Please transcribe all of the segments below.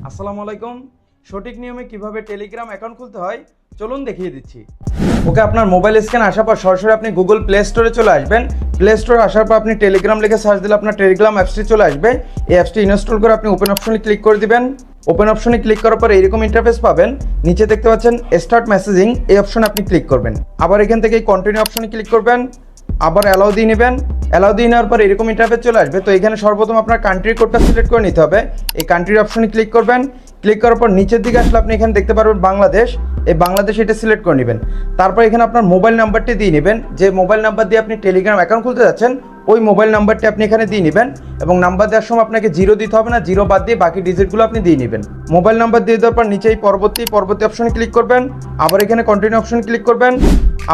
আসসালামু আলাইকুম। সঠিক নিয়মে কিভাবে টেলিগ্রাম অ্যাকাউন্ট খুলতে হয় চলুন দেখিয়ে দিচ্ছি। ওকে, আপনার মোবাইল স্ক্যান আসার পর সরাসরি আপনি গুগল প্লে স্টোরে চলে আসবেন। প্লে স্টোরে আসার পর আপনি টেলিগ্রাম লিখে সার্চ দিলে আপনার টেলিগ্রাম অ্যাপসটি চলে আসবে। এই অ্যাপসটি ইনস্টল করে আপনি ওপেন অপশনে ক্লিক করে দিবেন। ওপেন অপশনে ক্লিক করার পর এইরকম ইন্টারফেস পাবেন। নিচে দেখতে পাচ্ছেন স্টার্ট মেসেজিং, এই অপশনে আপনি ক্লিক করবেন। আবার এখান থেকে কন্টিনিউ অপশনে ক্লিক করবেন। আবার অ্যালাউ দিয়ে নেবেন। অ্যালাউ দিয়ে নেওয়ার পর এরকম ইন্টারফেস চলে আসবে। তো এখানে সর্বপ্রথম আপনার কান্ট্রি কোডটা সিলেক্ট করে নিতে হবে। এই কান্ট্রির অপশনে ক্লিক করবেন। ক্লিক করার পর নিচের দিকে আসলে আপনি এখানে দেখতে পারবেন বাংলাদেশ। এই বাংলাদেশ এটা সিলেক্ট করে নেবেন। তারপর এখানে আপনার মোবাইল নাম্বারটি দিয়ে নেবেন। যে মোবাইল নাম্বার দিয়ে আপনি টেলিগ্রাম অ্যাকাউন্ট খুলতে যাচ্ছেন ওই মোবাইল নাম্বারটি আপনি এখানে দিয়ে নেবেন। এবং নাম্বার দেওয়ার সময় আপনাকে জিরো দিতে হবে না, জিরো বাদ দিয়ে বাকি ডিজিটগুলো আপনি দিয়ে নেবেন। মোবাইল নাম্বার দিয়ে দেওয়ার পর নিচেই পরবর্তী অপশনে ক্লিক করবেন। আবার এখানে কন্টিনিউ অপশনে ক্লিক করবেন।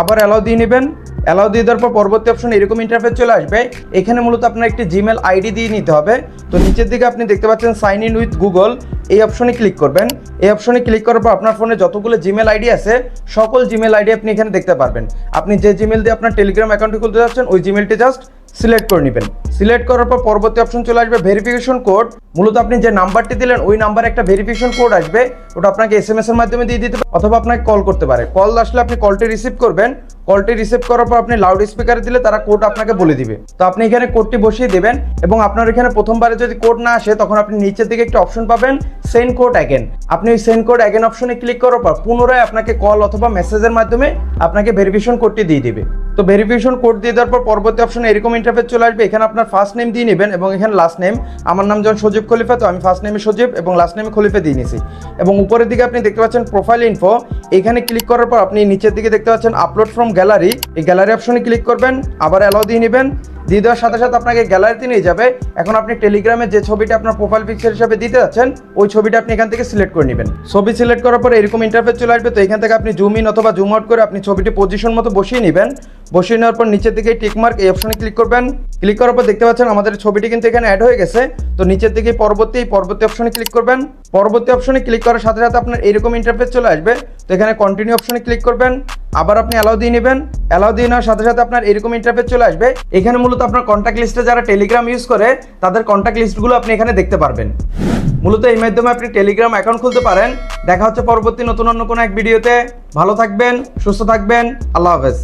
আবার অ্যালাউ দিয়ে নেবেন। অ্যালাউ দিয়ে দেওয়ার পর পরবর্তী অপশন এরকম ইন্টারফেস চলে আসবে। এখানে মূলত আপনার একটি জিমেল আইডি দিয়ে নিতে হবে। তো নিচের দিকে আপনি দেখতে পাচ্ছেন সাইন ইন উইথ গুগল, এই অপশনে ক্লিক করবেন। এই অপশনে ক্লিক করার পর আপনার ফোনে যতগুলো জিমেল আইডি আছে সকল জিমেল আইডি আপনি এখানে দেখতে পারবেন। আপনি যে জিমেল দিয়ে আপনার টেলিগ্রাম অ্যাকাউন্টটি খুলতে যাচ্ছেন ওই জিমেলটি জাস্ট সিলেক্ট করে নেবেন। সিলেক্ট করার পর পরবর্তী অপশন চলে আসবে ভেরিফিকেশন কোড। মূলত আপনি যে নাম্বারটি দিলেন ওই নাম্বারে একটা ভেরিফিকেশন কোড আসবে। ওটা আপনাকে SMS এর মাধ্যমে দিয়ে দিতে পারে অথবা আপনাকে কল করতে পারে। কল আসলে আপনি কলটি রিসিভ করবেন। কলটি রিসিভ করার পর আপনি লাউড স্পিকারে দিলে তারা কোড আপনাকে বলে দিবে। তো আপনি এখানে কোডটি বসিয়ে দেবেন এবং আপনার এখানে প্রথমবারে যদি কোড না আসে তখন আপনি নিচের দিকে একটা অপশন পাবেন সেন্ড কোড অ্যাগেন। আপনি ওই সেন্ড কোড অ্যাগেন অপশনে ক্লিক করার পর পুনরায় আপনাকে কল অথবা মেসেজের মাধ্যমে আপনাকে ভেরিফিকেশন কোডটি দিয়ে দিবে। তো ভেরিফিকেশন কোড দিয়ে দেওয়ার পর পরবর্তী অপশনে এরকম ইন্টারফেস চলে আসবে। এখানে আপনার ফার্স্ট নেম দিয়ে নেবেন এবং এখানে লাস্ট নেম। আমার নাম যেমন সজীব খলিফা, তো আমি ফার্স্ট নেমে সজীব এবং লাস্ট নেমে খলিফা দিয়ে নিয়েছি। এবং উপরের দিকে আপনি দেখতে পাচ্ছেন প্রোফাইল ইনফো, এখানে ক্লিক করার পর আপনি নিচের দিকে দেখতে পাচ্ছেন আপলোড ফ্রম গ্যালারি, এই গ্যালারি অপশনে ক্লিক করবেন। আবার অ্যালাউ দিয়ে নেবেন। দিয়ে দেওয়ার সাথে সাথে আপনাকে গ্যালারিতে নিয়ে যাবে। এখন আপনি টেলিগ্রামে যে ছবিটা আপনার প্রোফাইল পিকচার হিসাবে দিতে যাচ্ছেন ওই ছবিটা আপনি এখান থেকে সিলেক্ট করে নেবেন। ছবি সিলেক্ট করার পর এরকম ইন্টারফেস চলে আসবে। তো এখান থেকে আপনি জুম ইন অথবা জুম আউট করে আপনি ছবিটি পজিশন মতো বসিয়ে নেবেন। বসিয়ে নেওয়ার পর নিচের দিকে টিকমার্ক, এই অপশনে ক্লিক করবেন। ক্লিক করার পর দেখতে পাচ্ছেন আমাদের ছবিটি কিন্তু এখানে অ্যাড হয়ে গেছে। তো নিচের দিকে পরবর্তী অপশনে ক্লিক করবেন। পরবর্তী অপশনে ক্লিক করার সাথে সাথে আপনার এরকম ইন্টারফেস চলে আসবে। তো এখানে কন্টিনিউ অপশনে ক্লিক করবেন। আবার আপনি অ্যালাউ দিয়ে নেবেন। অ্যালাউ দিয়ে নেওয়ার সাথে সাথে আপনার এরকম ইন্টারফেস চলে আসবে। এখানে মূলত আপনার কন্ট্যাক্ট লিস্টে যারা টেলিগ্রাম ইউজ করে তাদের কন্ট্যাক্ট লিস্টগুলো আপনি এখানে দেখতে পারবেন। মূলত এই মাধ্যমে আপনি টেলিগ্রাম অ্যাকাউন্ট খুলতে পারেন। দেখা হচ্ছে পরবর্তী নতুন অন্য কোনো এক ভিডিওতে। ভালো থাকবেন, সুস্থ থাকবেন। আল্লাহ হাফেজ।